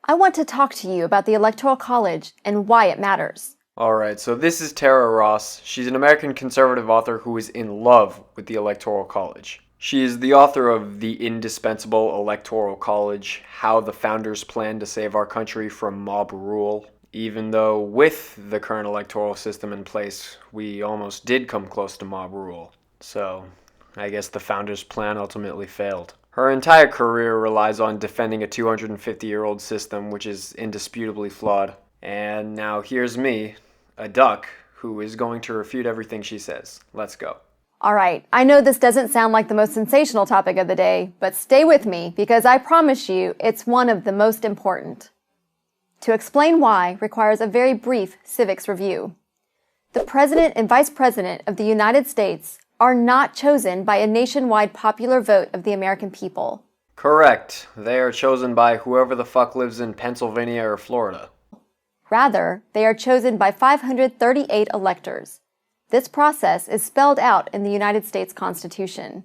I want to talk to you about the Electoral College and why it matters. Alright, so this is Tara Ross. She's an American conservative author who is in love with the Electoral College. She is the author of the indispensable Electoral College, How the Founders Planned to Save Our Country from Mob Rule. Even though with the current electoral system in place, we almost did come close to mob rule. So, I guess the founders' plan ultimately failed. Her entire career relies on defending a 250-year-old system which is indisputably flawed. And now here's me, a duck, who is going to refute everything she says. Let's go. All right, I know this doesn't sound like the most sensational topic of the day, but stay with me because I promise you it's one of the most important. To explain why requires a very brief civics review. The President and Vice President of the United States are not chosen by a nationwide popular vote of the American people. Correct. They are chosen by whoever the fuck lives in Pennsylvania or Florida. Rather, they are chosen by 538 electors. This process is spelled out in the United States Constitution.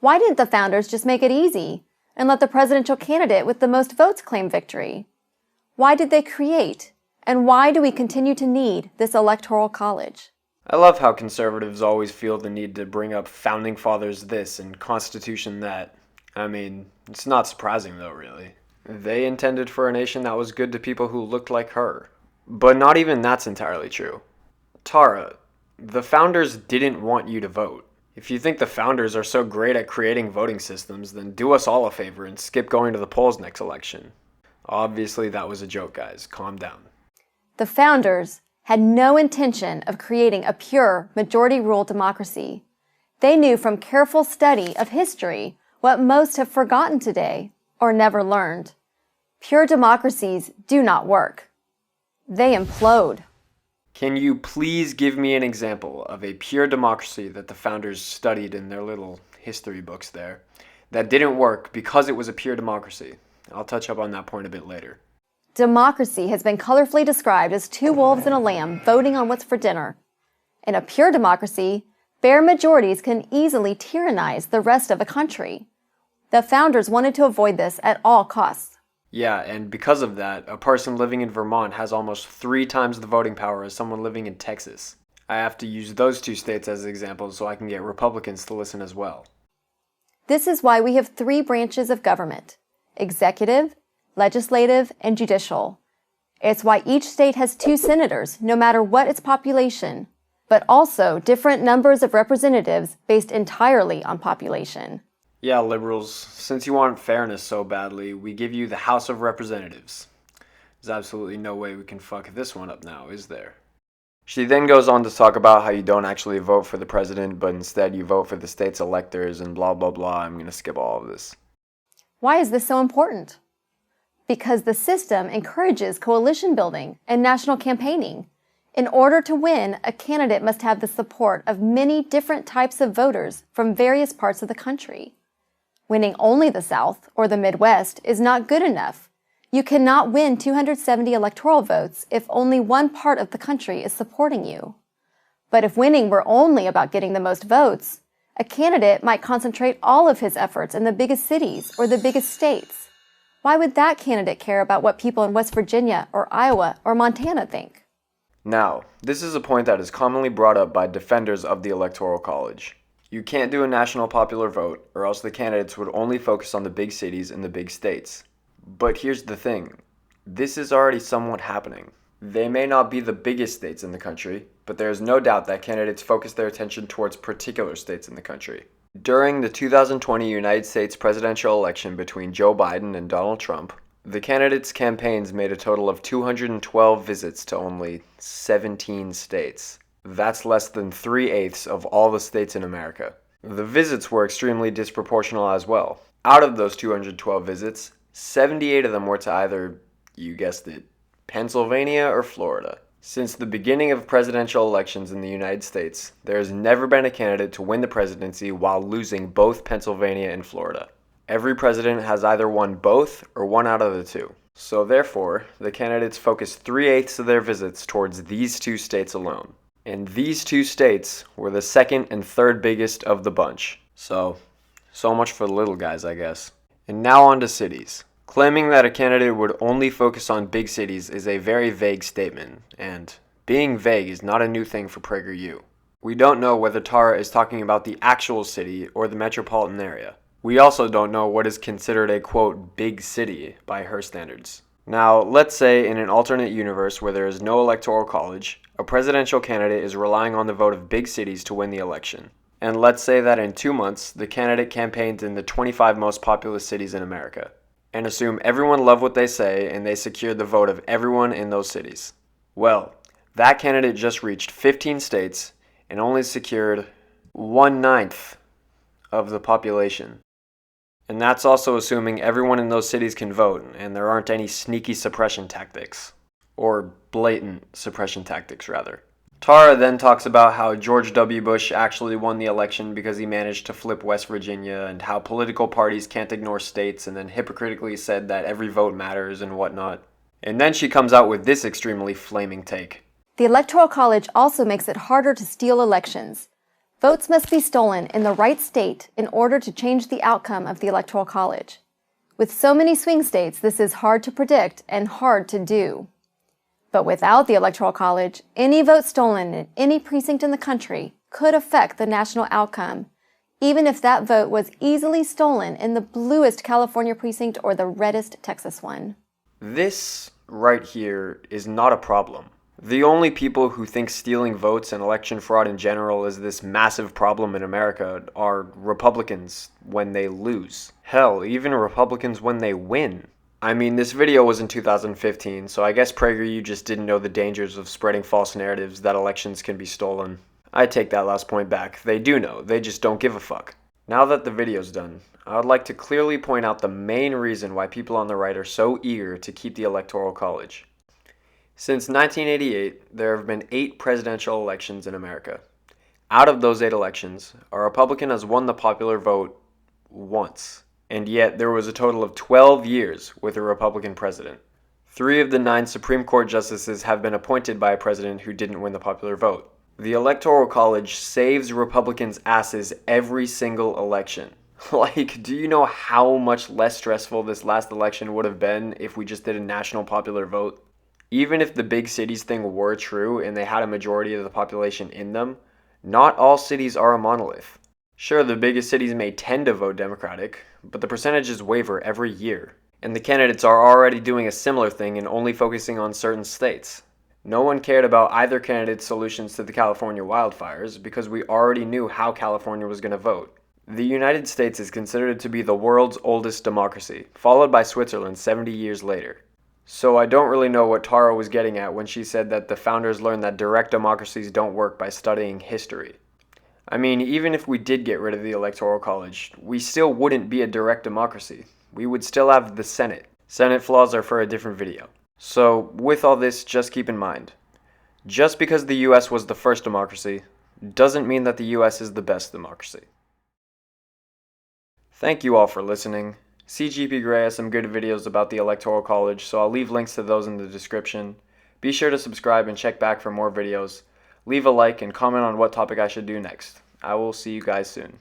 Why didn't the founders just make it easy and let the presidential candidate with the most votes claim victory? Why did they create, and why do we continue to need this electoral college? I love how conservatives always feel the need to bring up founding fathers this and Constitution that. I mean, it's not surprising though, really. They intended for a nation that was good to people who looked like her. But not even that's entirely true. Tara, the founders didn't want you to vote. If you think the founders are so great at creating voting systems, then do us all a favor and skip going to the polls next election. Obviously that was a joke, guys. Calm down. The founders had no intention of creating a pure majority rule democracy. They knew from careful study of history what most have forgotten today or never learned. Pure democracies do not work. They implode. Can you please give me an example of a pure democracy that the founders studied in their little history books there that didn't work because it was a pure democracy? I'll touch up on that point a bit later. Democracy has been colorfully described as two wolves and a lamb voting on what's for dinner. In a pure democracy, bare majorities can easily tyrannize the rest of the country. The founders wanted to avoid this at all costs. Yeah, and because of that, a person living in Vermont has almost 3 times the voting power as someone living in Texas. I have to use those 2 states as examples so I can get Republicans to listen as well. This is why we have 3 branches of government: executive, legislative, and judicial. It's why each state has 2 senators, no matter what its population, but also different numbers of representatives based entirely on population. Yeah, liberals, since you want fairness so badly, we give you the House of Representatives. There's absolutely no way we can fuck this one up now, is there? She then goes on to talk about how you don't actually vote for the president, but instead you vote for the state's electors and blah blah blah. I'm going to skip all of this. Why is this so important? Because the system encourages coalition building and national campaigning. In order to win, a candidate must have the support of many different types of voters from various parts of the country. Winning only the South or the Midwest is not good enough. You cannot win 270 electoral votes if only one part of the country is supporting you. But if winning were only about getting the most votes, a candidate might concentrate all of his efforts in the biggest cities or the biggest states. Why would that candidate care about what people in West Virginia or Iowa or Montana think? Now, this is a point that is commonly brought up by defenders of the Electoral College. You can't do a national popular vote, or else the candidates would only focus on the big cities and the big states. But here's the thing. This is already somewhat happening. They may not be the biggest states in the country, but there is no doubt that candidates focus their attention towards particular states in the country. During the 2020 United States presidential election between Joe Biden and Donald Trump, the candidates' campaigns made a total of 212 visits to only 17 states. That's less than 3/8 of all the states in America. The visits were extremely disproportional as well. Out of those 212 visits, 78 of them were to either, you guessed it, Pennsylvania or Florida. Since the beginning of presidential elections in the United States, there has never been a candidate to win the presidency while losing both Pennsylvania and Florida. Every president has either won both or one out of the 2. So therefore, the candidates focused 3/8 of their visits towards these 2 states alone. And these 2 states were the second and third biggest of the bunch. So much for the little guys, I guess. And now on to cities. Claiming that a candidate would only focus on big cities is a very vague statement, and being vague is not a new thing for PragerU. We don't know whether Tara is talking about the actual city or the metropolitan area. We also don't know what is considered a quote big city by her standards. Now, let's say in an alternate universe where there is no electoral college, a presidential candidate is relying on the vote of big cities to win the election. And let's say that in 2 months, the candidate campaigned in the 25 most populous cities in America. And assume everyone loved what they say and they secured the vote of everyone in those cities. Well, that candidate just reached 15 states and only secured 1/9 of the population. And that's also assuming everyone in those cities can vote and there aren't any sneaky suppression tactics. Or blatant suppression tactics, rather. Tara then talks about how George W. Bush actually won the election because he managed to flip West Virginia, and how political parties can't ignore states, and then hypocritically said that every vote matters and whatnot. And then she comes out with this extremely flaming take. The Electoral College also makes it harder to steal elections. Votes must be stolen in the right state in order to change the outcome of the Electoral College. With so many swing states, this is hard to predict and hard to do. But without the Electoral College, any vote stolen in any precinct in the country could affect the national outcome, even if that vote was easily stolen in the bluest California precinct or the reddest Texas one. This right here is not a problem. The only people who think stealing votes and election fraud in general is this massive problem in America are Republicans when they lose. Hell, even Republicans when they win. I mean, this video was in 2015, so I guess PragerU just didn't know the dangers of spreading false narratives that elections can be stolen. I take that last point back. They do know, they just don't give a fuck. Now that the video's done, I would like to clearly point out the main reason why people on the right are so eager to keep the Electoral College. Since 1988, there have been 8 presidential elections in America. Out of those 8 elections, a Republican has won the popular vote once. And yet there was a total of 12 years with a Republican president. 3 of the 9 Supreme Court justices have been appointed by a president who didn't win the popular vote. The Electoral College saves Republicans' asses every single election. Like, do you know how much less stressful this last election would have been if we just did a national popular vote? Even if the big cities thing were true and they had a majority of the population in them, not all cities are a monolith. Sure, the biggest cities may tend to vote Democratic, but the percentages waver every year. And the candidates are already doing a similar thing and only focusing on certain states. No one cared about either candidate's solutions to the California wildfires because we already knew how California was going to vote. The United States is considered to be the world's oldest democracy, followed by Switzerland 70 years later. So I don't really know what Tara was getting at when she said that the founders learned that direct democracies don't work by studying history. I mean, even if we did get rid of the Electoral College, we still wouldn't be a direct democracy. We would still have the Senate. Senate flaws are for a different video. So, with all this, just keep in mind, just because the US was the first democracy, doesn't mean that the US is the best democracy. Thank you all for listening. CGP Grey has some good videos about the Electoral College, so I'll leave links to those in the description. Be sure to subscribe and check back for more videos. Leave a like and comment on what topic I should do next. I will see you guys soon.